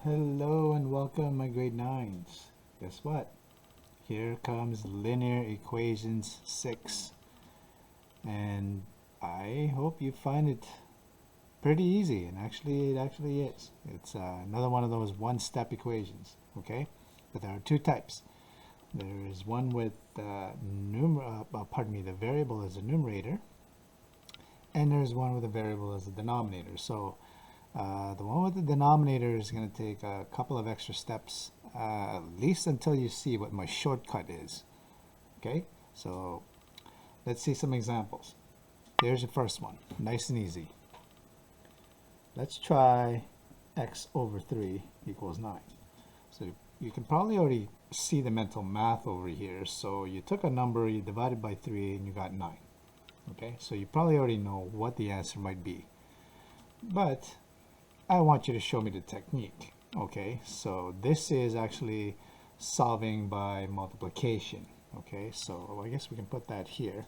Hello and welcome, my grade 9s. Guess what? Here comes Linear Equations 6. And I hope you find it pretty easy. And it actually is. It's another one of those one-step equations, okay? But there are two types. There is one with the variable as a numerator. And there's one with the variable as a denominator. So the one with the denominator is going to take a couple of extra steps, at least until you see what my shortcut is. Okay, so let's see some examples. There's the first one, nice and easy. Let's try x over 3 equals 9. So you can probably already see the mental math over here. So you took a number, you divided by 3, and you got 9. Okay, so you probably already know what the answer might be. But I want you to show me the technique. Okay, so this is actually solving by multiplication. Okay, so I guess we can put that here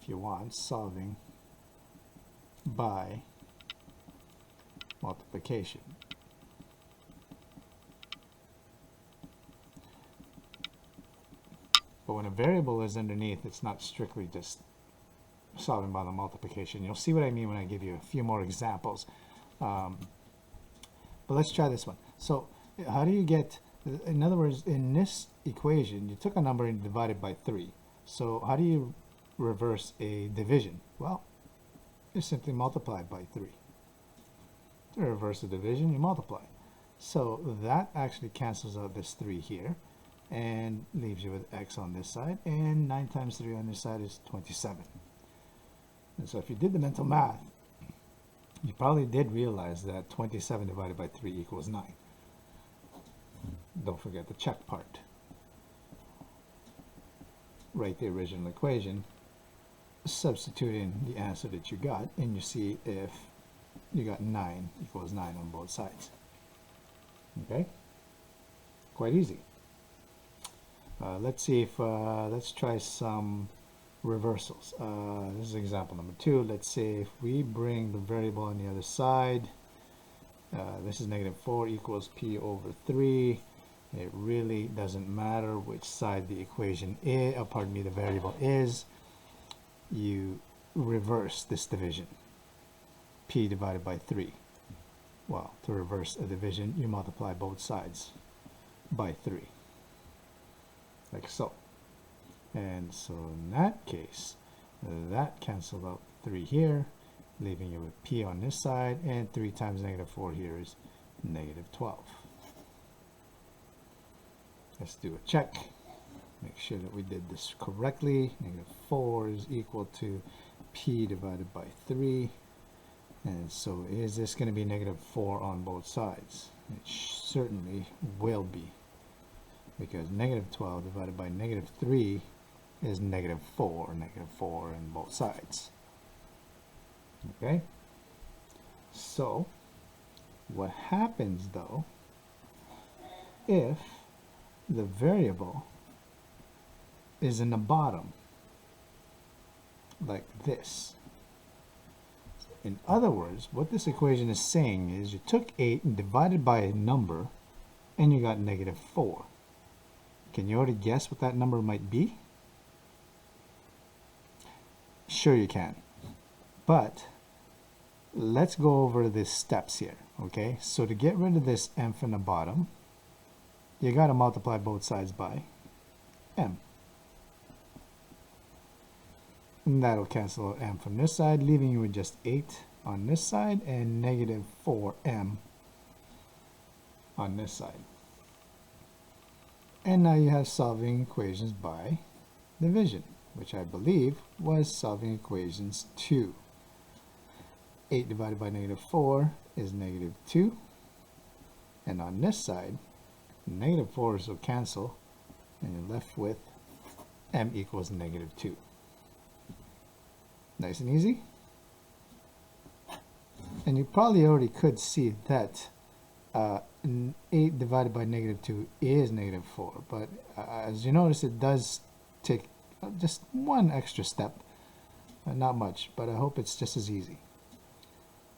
if you want, solving by multiplication. But when a variable is underneath, it's not strictly just solving by the multiplication. You'll see what I mean when I give you a few more examples. But let's try this one. So how do you get, in other words, in this equation, you took a number and divided by 3. So how do you reverse a division? Well, you simply multiply by 3. To reverse a division, you multiply. So that actually cancels out this 3 here and leaves you with x on this side, and 9 times 3 on this side is 27. And so if you did the mental math, you probably did realize that 27 divided by 3 equals 9. Don't forget the check part. Write the original equation, substitute in the answer that you got, and you see if you got 9 equals 9 on both sides. Okay? Quite easy. Let's see if, let's try some reversals. This is example number 2. Let's say if we bring the variable on the other side, this is -4 equals p over 3. It really doesn't matter which side the equation is, the variable is. You reverse this division. P divided by 3. Well, to reverse a division, you multiply both sides by 3. Like so. And so in that case, that cancels out 3 here, leaving you with p on this side, and 3 times -4 here is -12. Let's do a check. Make sure that we did this correctly. -4 is equal to p divided by 3. And so is this going to be -4 on both sides? It certainly will be, because -12 divided by -3 is -4 on both sides. Okay? So, what happens though if the variable is in the bottom, like this? In other words, what this equation is saying is you took 8 and divided by a number, and you got -4. Can you already guess what that number might be? Sure you can. But let's go over the steps here, okay? So to get rid of this m from the bottom, you got to multiply both sides by m. And that'll cancel out m from this side, leaving you with just 8 on this side and -4m on this side. And now you have solving equations by division, which I believe was solving equations 2. 8 divided by -4 is -2. And on this side, -4's will cancel, and you're left with m equals -2. Nice and easy. And you probably already could see that 8 divided by -2 is -4. But as you notice, it does take just one extra step. Not much, but I hope it's just as easy.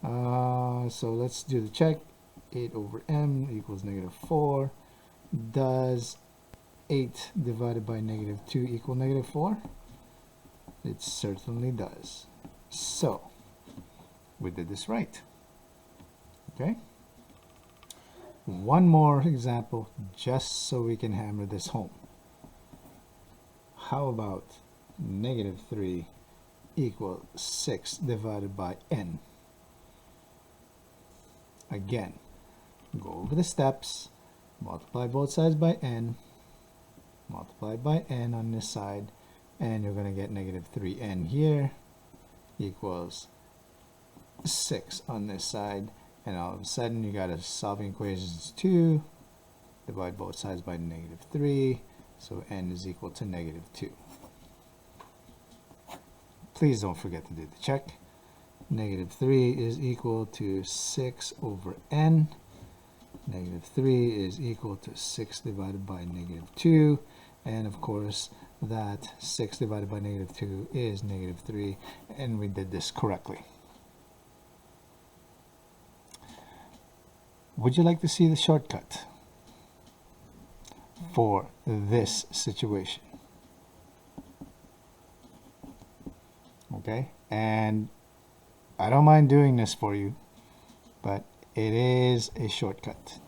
So let's do the check. 8 over m equals negative 4. Does 8 divided by negative 2 equal negative 4? It certainly does. So, we did this right. Okay? One more example, just so we can hammer this home. How about negative 3 equals 6 divided by n? Again, go over the steps, multiply both sides by n, multiply by n on this side, and you're going to get negative 3n here equals 6 on this side, and all of a sudden you got a solving equations 2, divide both sides by negative 3, so n is equal to negative 2. Please don't forget to do the check. Negative 3 is equal to 6 over n. Negative 3 is equal to 6 divided by negative 2. And of course, that 6 divided by negative 2 is negative 3. And we did this correctly. Would you like to see the shortcut for this situation? Okay, and I don't mind doing this for you, but it is a shortcut.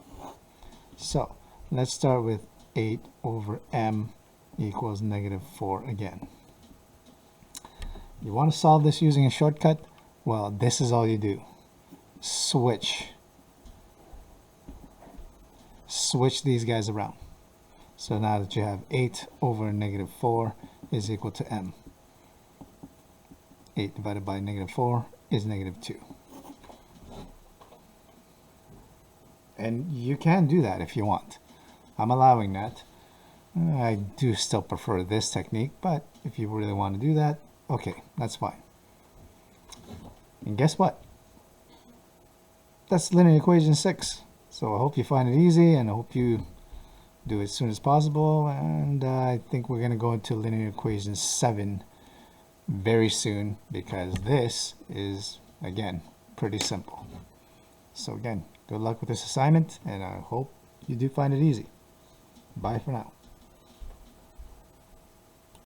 So let's start with 8 over m equals negative 4 again. You want to solve this using a shortcut? Well, this is all you do. Switch these guys around. So now that you have 8 over negative 4 is equal to m. 8 divided by negative 4 is negative 2. And you can do that if you want. I'm allowing that. I do still prefer this technique, but if you really want to do that, okay, that's fine. And guess what? That's linear equation 6. So I hope you find it easy, and I hope you do it as soon as possible. And I think we're going to go into linear equation 7 very soon, because this is, again, pretty simple. So again, good luck with this assignment, and I hope you do find it easy. Bye for now.